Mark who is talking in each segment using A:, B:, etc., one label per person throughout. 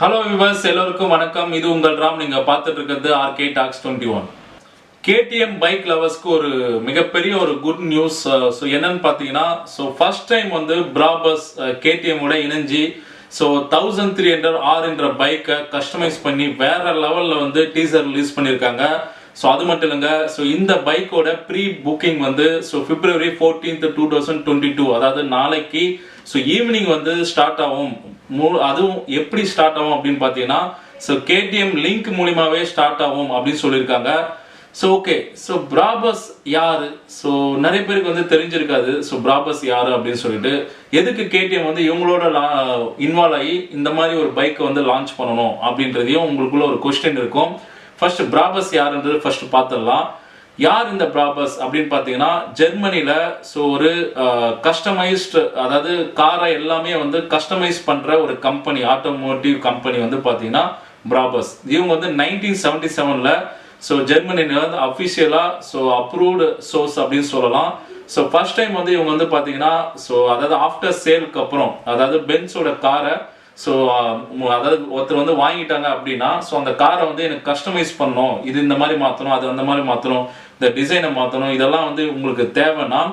A: Hello viewers, எல்லாருக்கும் வணக்கம். இது உங்கள் ராம். நீங்க பார்த்துட்டு இருக்கிறது RK Talks 21. KTM பைக் லவர்ஸ்க்கு ஒரு மிகப்பெரிய ஒரு குட் நியூஸ். ஸோ என்னன்னு பார்த்தீங்கன்னா, ஸோ ஃபர்ஸ்ட் டைம் வந்து BRABUS KTM ஓட இணைஞ்சி ஸோ 1300R என்ற பைக்கை கஸ்டமைஸ் பண்ணி வேற லெவலில் வந்து டீசர் ரிலீஸ் பண்ணியிருக்காங்க. ஸோ அது மட்டும் இல்லைங்க, ஸோ இந்த பைக்கோட ப்ரீ புக்கிங் வந்து ஸோ February 14th 2022, அதாவது நாளைக்கு ஸோ ஈவினிங் வந்து ஸ்டார்ட் ஆகும். அதுவும் எப்படி ஸ்டார்ட் ஆகும் அப்படின்னு பார்த்தீங்கன்னா, ஸோ KTM லிங்க் மூலியமாவே ஸ்டார்ட் ஆகும் அப்படின்னு சொல்லியிருக்காங்க. ஸோ ஓகே, ஸோ BRABUS யாரு? ஸோ நிறைய பேருக்கு வந்து தெரிஞ்சிருக்காது ஸோ BRABUS யாரு அப்படின்னு சொல்லிட்டு. எதுக்கு KTM வந்து இவங்களோட இன்வால்வ் ஆகி இந்த மாதிரி ஒரு பைக்கை வந்து லான்ச் பண்ணணும் அப்படின்றதையும் உங்களுக்குள்ள ஒரு கொஸ்டின் இருக்கும். ஃபர்ஸ்ட் BRABUS யாருன்றது ஃபர்ஸ்ட் பார்த்துடலாம். யார் இந்த BRABUS அப்படின்னு பார்த்தீங்கன்னா, ஜெர்மனில ஸோ ஒரு கஸ்டமைஸ்டு, அதாவது காரை எல்லாமே வந்து கஸ்டமைஸ் பண்ற ஒரு கம்பெனி, ஆட்டோமோட்டிவ் கம்பெனி வந்து பார்த்தீங்கன்னா BRABUS. இவங்க வந்து 1977ல ஸோ ஜெர்மனில வந்து அஃபிஷியலா ஸோ அப்ரூவ்டு சோர்ஸ் அப்படின்னு சொல்லலாம். ஸோ ஃபர்ஸ்ட் டைம் வந்து இவங்க வந்து பார்த்தீங்கன்னா ஸோ அதாவது ஆஃப்டர் சேலுக்கு அப்புறம், அதாவது பென்ஸோட காரை ஸோ அதாவது ஒருத்தர் வந்து வாங்கிட்டாங்க அப்படின்னா, ஸோ அந்த காரை வந்து எனக்கு கஸ்டமைஸ் பண்ணணும், இது இந்த மாதிரி மாற்றணும், அது அந்த மாதிரி மாற்றணும், இந்த டிசைனை மாற்றணும், இதெல்லாம் வந்து உங்களுக்கு தேவைன்னா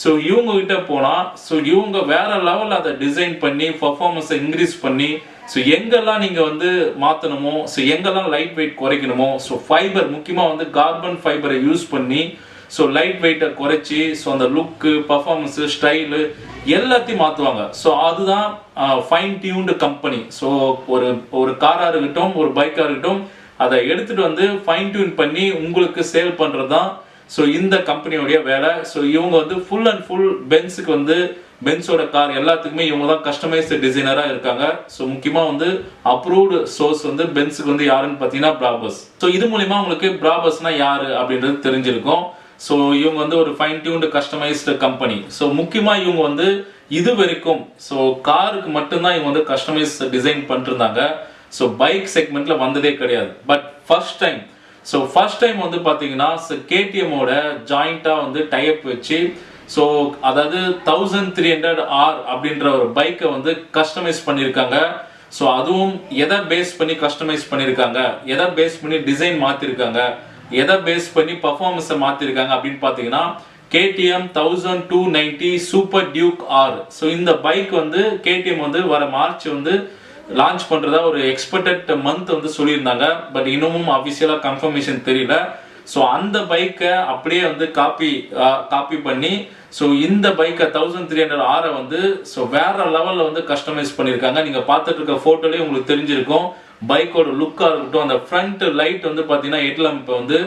A: ஸோ இவங்க கிட்ட போனால் ஸோ இவங்க வேற லெவலில் அதை டிசைன் பண்ணி பர்ஃபார்மன்ஸை இன்க்ரீஸ் பண்ணி ஸோ எங்கெல்லாம் நீங்கள் வந்து மாற்றணுமோ, ஸோ எங்கெல்லாம் லைட் வெயிட் குறைக்கணுமோ, ஸோ ஃபைபர் முக்கியமாக வந்து கார்பன் ஃபைபரை யூஸ் பண்ணி ஸோ லைட் வெயிட்டை குறைச்சி ஸோ அந்த லுக்கு, பர்ஃபார்மன்ஸு, ஸ்டைலு எல்லாத்தையும் மாற்றுவாங்க. ஸோ அதுதான் ஃபைன் டியூன்டு கம்பெனி. ஸோ ஒரு காராக இருக்கட்டும், ஒரு பைக்காக இருக்கட்டும், அதை எடுத்துகிட்டு வந்து ஃபைன் டியூன் பண்ணி உங்களுக்கு சேல் பண்ணுறது தான் ஸோ இந்த கம்பெனியோடைய வேலை. ஸோ இவங்க வந்து ஃபுல் அண்ட் ஃபுல் பென்ஸுக்கு வந்து பென்ஸோட கார் எல்லாத்துக்குமே இவங்க தான் கஸ்டமைஸ்டு டிசைனராக இருக்காங்க. ஸோ முக்கியமாக வந்து அப்ரூவ்டு சோர்ஸ் வந்து பென்ஸுக்கு வந்து யாருன்னு பார்த்தீங்கன்னா BRABUS. ஸோ இது மூலிமா உங்களுக்கு BRABUSனா யாரு அப்படின்றது தெரிஞ்சிருக்கும். ஸோ இவங்க வந்து ஒரு fine tuned customised company. So முக்கியமாக இவங்க வந்து இது வரைக்கும் ஸோ காருக்கு மட்டும்தான் இவங்க வந்து கஸ்டமைஸ் டிசைன் பண்ணிருந்தாங்க. ஸோ பைக் செக்மெண்ட்ல வந்ததே கிடையாது. பட் ஃபர்ஸ்ட் டைம் வந்து பார்த்தீங்கன்னா KTMோட ஜாயிண்டாக வந்து டைப் வச்சு ஸோ அதாவது 1300R அப்படின்ற ஒரு பைக்கை வந்து கஸ்டமைஸ் பண்ணியிருக்காங்க. ஸோ அதுவும் எதை பேஸ் பண்ணி கஸ்டமைஸ் பண்ணியிருக்காங்க, எதை பேஸ் பண்ணி டிசைன் மாற்றிருக்காங்க, எதை பேஸ் பண்ணி பர்ஃபார்மன்ஸை மாற்றிருக்காங்க அப்படின்னு பார்த்தீங்கன்னா KTM 1290 super Duke R. So இந்த பைக் வந்து KTM வந்து வர மார்ச் வந்து லான்ச் பண்ணுறதா ஒரு எக்ஸ்பெக்டட் மந்த் வந்து சொல்லியிருந்தாங்க. பட் இன்னமும் அஃபிஷியலாக கன்ஃபர்மேஷன் தெரியல. ஸோ அந்த பைக்கை அப்படியே வந்து காப்பி பண்ணி ஸோ இந்த பைக்கை 1300R வந்து ஸோ வேற லெவலில் வந்து கஸ்டமைஸ் பண்ணியிருக்காங்க. நீங்கள் பார்த்துட்டு இருக்க ஃபோட்டோலேயே உங்களுக்கு தெரிஞ்சிருக்கும். பைக்கோட லுக்காக இருக்கட்டும், அந்த ஃப்ரண்ட் லைட் வந்து பார்த்தீங்கன்னா ஹெட் லேம்ப் வந்து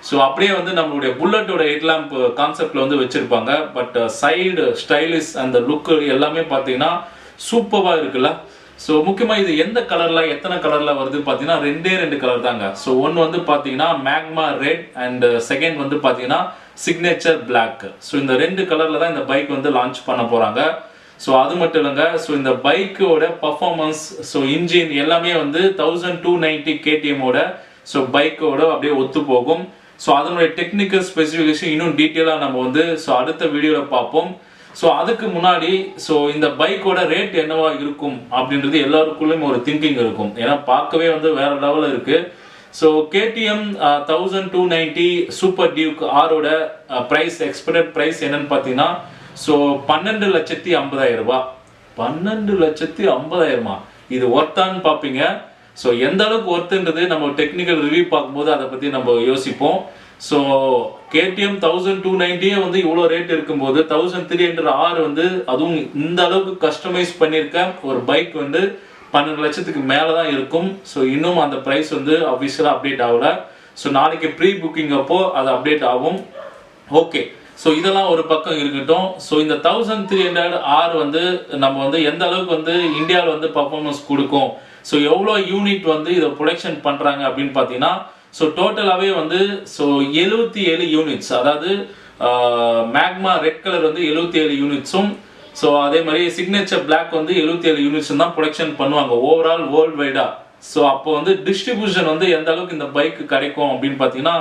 A: ஸோ அப்படியே வந்து நம்மளுடைய புல்லட்டோட ஹெட் லேம்ப் கான்செப்டில் வந்து வச்சுருப்பாங்க. பட் சைடு ஸ்டைலிஷ் அந்த லுக்கு எல்லாமே பார்த்தீங்கன்னா சூப்பராக இருக்குல்ல. ஸோ முக்கியமாக இது எந்த கலரில் எத்தனை கலரில் வருது பார்த்தீங்கன்னா ரெண்டு கலர் தாங்க. ஸோ ஒன்று வந்து பார்த்தீங்கன்னா மேக்மா ரெட் அண்ட் செகண்ட் வந்து பார்த்தீங்கன்னா சிக்னேச்சர் பிளாக். ஸோ இந்த ரெண்டு கலரில் தான் இந்த பைக் வந்து லான்ச் பண்ண போகிறாங்க. ஸோ அது மட்டும் இல்லைங்க, ஸோ இந்த பைக்கோட பர்ஃபார்மன்ஸ் ஸோ இன்ஜின் எல்லாமே வந்து 1290 KTMோட ஸோ பைக்கோட அப்படியே ஒத்து போகும். ஸோ அதனுடைய டெக்னிக்கல் ஸ்பெசிஃபிகேஷன் இன்னும் டீட்டெயிலாக நம்ம வந்து ஸோ அடுத்த வீடியோவில் பார்ப்போம். ஸோ அதுக்கு முன்னாடி ஸோ இந்த பைக்கோட ரேட் என்னவா இருக்கும் அப்படின்றது எல்லாருக்குள்ளேயும் ஒரு திங்கிங் இருக்கும். ஏன்னா பார்க்கவே வந்து வேற லெவலில் இருக்கு. ஸோ KTM 1290 சூப்பர் டியூக் ஆரோட ப்ரைஸ், எக்ஸ்பெக்டட் ப்ரைஸ் என்னன்னு பார்த்தீங்கன்னா ஸோ 12,50,000 ரூபாய். 12,50,000 இது ஒர்த்தான்னு பார்ப்பீங்க. ஸோ எந்த அளவுக்கு ஒர்த்துன்றது நம்ம டெக்னிக்கல் ரிவ்யூ பார்க்கும்போது அதை பற்றி நம்ம யோசிப்போம். ஸோ KTM 1290 வந்து இவ்வளோ ரேட் இருக்கும்போது 1300R வந்து அதுவும் இந்த அளவுக்கு கஸ்டமைஸ் பண்ணியிருக்க ஒரு பைக் வந்து 12 லட்சத்துக்கு மேலே தான் இருக்கும். ஸோ இன்னும் அந்த ப்ரைஸ் வந்து அஃபிஷியலாக அப்டேட் ஆகல. ஸோ நாளைக்கு ப்ரீ புக்கிங் அப்போ அது அப்டேட் ஆகும். ஓகே, ஸோ இதெல்லாம் ஒரு பக்கம் இருக்கட்டும். ஸோ இந்த 1300R வந்து நம்ம வந்து எந்த அளவுக்கு வந்து இந்தியாவில் வந்து பர்ஃபார்மன்ஸ் கொடுக்கும், ஸோ எவ்வளோ யூனிட் வந்து இதை ப்ரொடக்ஷன் பண்ணுறாங்க அப்படின்னு பார்த்தீங்கன்னா ஸோ டோட்டலாகவே வந்து ஸோ 77 யூனிட்ஸ், அதாவது மேக்மா ரெட் கலர் வந்து 77 யூனிட்ஸும் ஸோ அதே மாதிரி சிக்னேச்சர் பிளாக் வந்து 77 யூனிட்ஸும் தான் ப்ரொடக்ஷன் பண்ணுவாங்க ஓவரால் வேர்ல்டு வைடாக. ஸோ அப்போ வந்து டிஸ்ட்ரிபியூஷன் வந்து எந்த அளவுக்கு இந்த பைக்கு கிடைக்கும் அப்படின்னு பார்த்தீங்கன்னா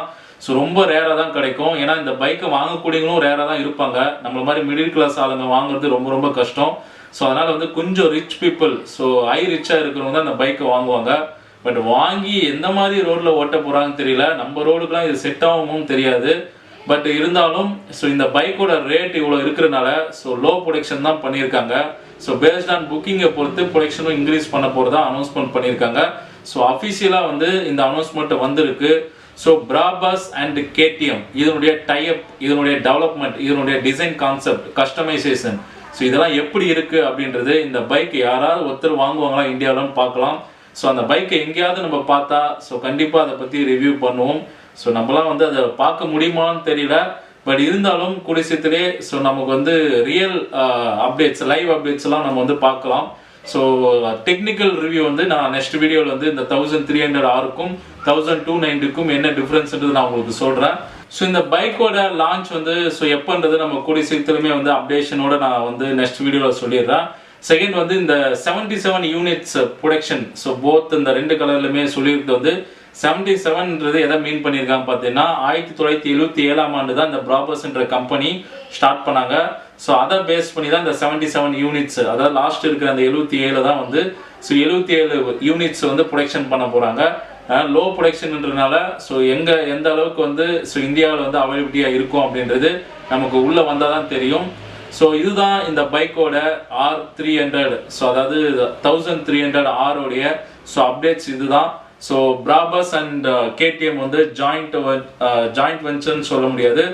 A: ஸோ ரொம்ப ரேராக தான் கிடைக்கும். ஏன்னா இந்த பைக்கை வாங்கக்கூடியவங்களும் ரேராக தான் இருப்பாங்க. நம்மள மாதிரி மிடில் கிளாஸ் ஆளுங்க வாங்குறது ரொம்ப ரொம்ப கஷ்டம். ஸோ அதனால் வந்து கொஞ்சம் ரிச் பீப்புள், ஸோ ஹை ரிச்சாக இருக்கிறவங்க தான் அந்த பைக்கை வாங்குவாங்க. பட் வாங்கி எந்த மாதிரி ரோட்டில் ஓட்ட போகிறாங்கன்னு தெரியல, நம்ம ரோடுக்கெலாம் இது செட் ஆகுமோன்னு தெரியாது. பட் இருந்தாலும் ஸோ இந்த பைக்கோட ரேட் இவ்வளோ இருக்கிறனால ஸோ லோ ப்ரொடக்ஷன் தான் பண்ணியிருக்காங்க. ஸோ பேஸ்ட் ஆன் புக்கிங்கை பொறுத்து ப்ரொடக்ஷனும் இன்க்ரீஸ் பண்ண போகிறதா அனௌன்ஸ்மெண்ட் பண்ணியிருக்காங்க. ஸோ அஃபிஷியலாக வந்து இந்த அனௌன்ஸ்மெண்ட் வந்திருக்கு. ஸோ பிராபஸ் அண்ட் KTM இதனுடைய டைப், இதனுடைய டெவலப்மெண்ட், இதனுடைய டிசைன் கான்செப்ட், கஸ்டமைசேஷன், ஸோ இதெல்லாம் எப்படி இருக்கு அப்படின்றது, இந்த பைக் யாராவது ஒருத்தர் வாங்குவாங்களா இந்தியாவிலும் பார்க்கலாம். ஸோ அந்த பைக்கை எங்கேயாவது நம்ம பார்த்தா ஸோ கண்டிப்பாக அதை பற்றி ரிவ்யூ பண்ணுவோம். ஸோ நம்மளாம் வந்து அதை பார்க்க முடியுமான்னு தெரியல. பட் இருந்தாலும் குடிசத்திலே ஸோ நமக்கு வந்து ரியல் அப்டேட்ஸ், லைவ் அப்டேட்ஸ்லாம் நம்ம வந்து பார்க்கலாம். ஸோ டெக்னிக்கல் ரிவ்யூ வந்து நான் நெக்ஸ்ட் வீடியோவில் வந்து இந்த 1300Rக்கும் 1290க்கும் என்ன டிஃப்ரென்ஸ்ன்றது நான் உங்களுக்கு சொல்கிறேன். ஸோ இந்த பைக்கோட லான்ச் வந்து ஸோ எப்போன்றது நம்ம கூடிய சீக்கிரமே வந்து அப்டேஷனோட நான் வந்து நெக்ஸ்ட் வீடியோவில் சொல்லிடுறேன். செகண்ட் வந்து இந்த 77 யூனிட்ஸ் ப்ரொடக்ஷன், ஸோ போத் இந்த ரெண்டு கலர்லையுமே சொல்லியிருக்கிறது வந்து 77ன்றது எதை மீன் பண்ணியிருக்காங்க பார்த்தீங்கன்னா 1977ஆம் ஆண்டு தான் இந்த பிராபஸ்ன்ற கம்பெனி ஸ்டார்ட் பண்ணாங்க. ஸோ அதை பேஸ் பண்ணி தான் இந்த 77 யூனிட்ஸ், அதாவது லாஸ்ட் இருக்கிற அந்த 77 தான் வந்து ஸோ 77 யூனிட்ஸ் வந்து ப்ரொடக்ஷன் பண்ண போகிறாங்க. லோ ப்ரொடக்ஷன்ன்றனால ஸோ எந்த அளவுக்கு வந்து ஸோ இந்தியாவில் வந்து அவைலபிலிட்டியாக இருக்கும் அப்படின்றது நமக்கு உள்ளே வந்தால் தான் தெரியும். ஸோ இதுதான் இந்த பைக்கோட R300, ஸோ அதாவது 1300R உடைய ஸோ அப்டேட்ஸ் இதுதான். ஸோ பிராபஸ் அண்ட் KTM வந்து ஜாயிண்ட் வெஞ்சர்னு சொல்ல முடியாது,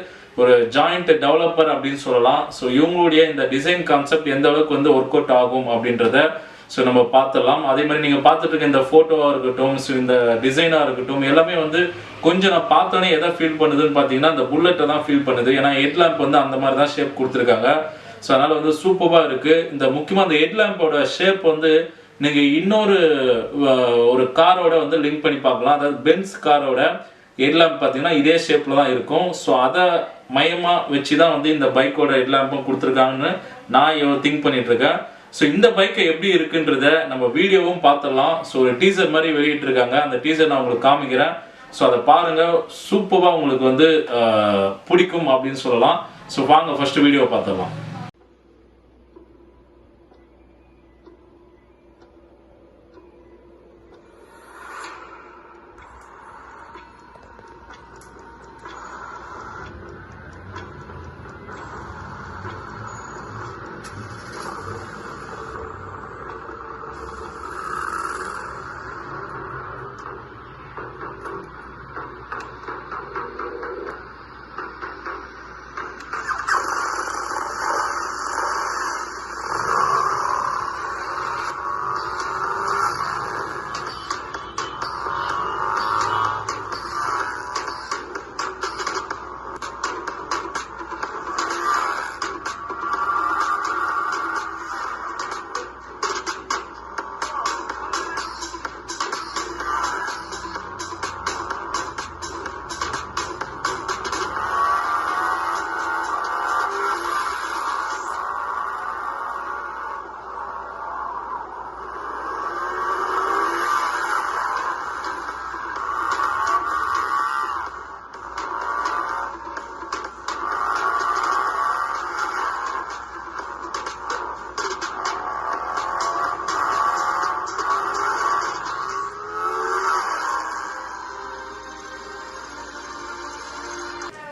A: ஒரு ஜாயிண்ட் டெவலப்பர் அப்படின்னு சொல்லலாம். ஸோ இவங்களுடைய இந்த டிசைன் கான்செப்ட் எந்த அளவுக்கு வந்து ஒர்க் அவுட் ஆகும் அப்படின்றத ஸோ நம்ம பார்த்துடலாம். அதே மாதிரி நீங்கள் பார்த்துட்டு இருக்க இந்த ஃபோட்டோவாக இருக்கட்டும், ஸோ இந்த டிசைனாக இருக்கட்டும், எல்லாமே வந்து கொஞ்சம் நான் பார்த்தோன்னே எதை ஃபீல் பண்ணுதுன்னு பார்த்தீங்கன்னா அந்த புல்லட்டை தான் ஃபீல் பண்ணுது. ஏன்னா ஹெட்லாம்ப் வந்து அந்த மாதிரி தான் ஷேப் கொடுத்துருக்காங்க. ஸோ அதனால் வந்து சூப்பராக இருக்குது. இந்த முக்கியமாக அந்த ஹெட்லாம்போட ஷேப் வந்து நீங்கள் இன்னொரு ஒரு காரோட வந்து லிங்க் பண்ணி பார்க்கலாம். அதாவது பென்ஸ் காரோட ஹெட்லாம்ப் பார்த்தீங்கன்னா இதே ஷேப்பில் தான் இருக்கும். ஸோ அதை மையமாக வச்சு தான் வந்து இந்த பைக்கோட ஹெட்லாம்பும் கொடுத்துருக்காங்கன்னு நான் திங்க் பண்ணிட்டு இருக்கேன். ஸோ இந்த பைக்கை எப்படி இருக்குன்றத நம்ம வீடியோவும் பார்த்துடலாம். ஸோ ஒரு டீசர் மாதிரி வெளியிட்டிருக்காங்க, அந்த டீசர் நான் உங்களுக்கு காமிக்கிறேன். ஸோ அதை பாருங்கள், சூப்பராக உங்களுக்கு வந்து பிடிக்கும் அப்படின்னு சொல்லலாம். ஸோ வாங்க ஃபர்ஸ்ட் வீடியோ பார்த்துடலாம்.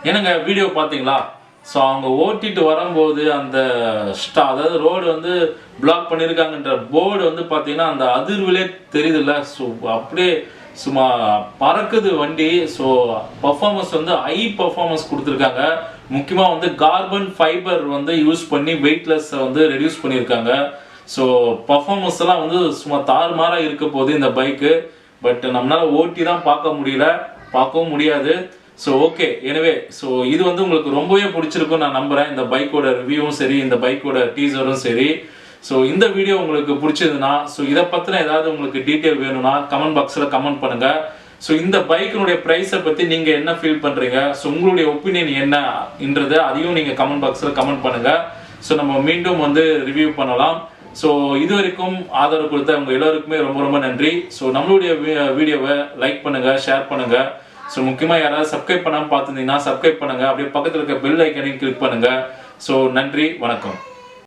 A: என்னங்க வீடியோ பார்த்தீங்களா? ஸோ அவங்க ஓட்டிட்டு வரும்போது அந்த அதாவது ரோடு வந்து பிளாக் பண்ணியிருக்காங்கன்ற போர்டு வந்து பார்த்தீங்கன்னா அந்த அதிர்விலே தெரியுதுல்ல. ஸோ அப்படியே சும்மா பறக்குது வண்டி. ஸோ பர்ஃபார்மன்ஸ் வந்து ஹை பர்ஃபார்மன்ஸ் கொடுத்துருக்காங்க. முக்கியமாக வந்து கார்பன் ஃபைபர் வந்து யூஸ் பண்ணி வெயிட்லெஸ்ஸை வந்து ரெடியூஸ் பண்ணியிருக்காங்க. ஸோ பர்ஃபார்மன்ஸ் எல்லாம் வந்து சும்மா தாறுமாறாக இருக்க போகுது இந்த பைக்கு. பட் நம்மளால ஓட்டி தான் பார்க்க முடியல, பார்க்கவும் முடியாது. ஸோ ஓகே, எனவே ஸோ இது வந்து உங்களுக்கு ரொம்பவே பிடிச்சிருக்கும் நான் நம்புகிறேன். இந்த பைக்கோட ரிவ்யூவும் சரி, இந்த பைக்கோட டீசரும் சரி. ஸோ இந்த வீடியோ உங்களுக்கு பிடிச்சதுன்னா, ஸோ இதை பற்றின ஏதாவது உங்களுக்கு டீட்டெயில் வேணும்னா கமெண்ட் பாக்ஸில் கமெண்ட் பண்ணுங்கள். ஸோ இந்த பைக்கினுடைய ப்ரைஸை பற்றி நீங்கள் என்ன ஃபீல் பண்ணுறீங்க, ஸோ உங்களுடைய ஒப்பீனியன் என்னன்றதை அதையும் நீங்கள் கமெண்ட் பாக்ஸில் கமெண்ட் பண்ணுங்கள். ஸோ நம்ம மீண்டும் வந்து ரிவ்யூ பண்ணலாம். ஸோ இது வரைக்கும் ஆதரவு கொடுத்த உங்கள் எல்லோருக்குமே ரொம்ப ரொம்ப நன்றி. ஸோ நம்மளுடைய வீடியோவை லைக் பண்ணுங்கள், ஷேர் பண்ணுங்கள். ஸோ முக்கியமாக யாராவது சப்ஸ்கிரைப் பண்ணாமல் பார்த்துருந்தீங்கன்னா சப்ஸ்கிரைப் பண்ணுங்கள். அப்படியே பக்கத்தில் இருக்க பெல் ஐக்கனையும் கிளிக் பண்ணுங்கள். ஸோ நன்றி, வணக்கம்.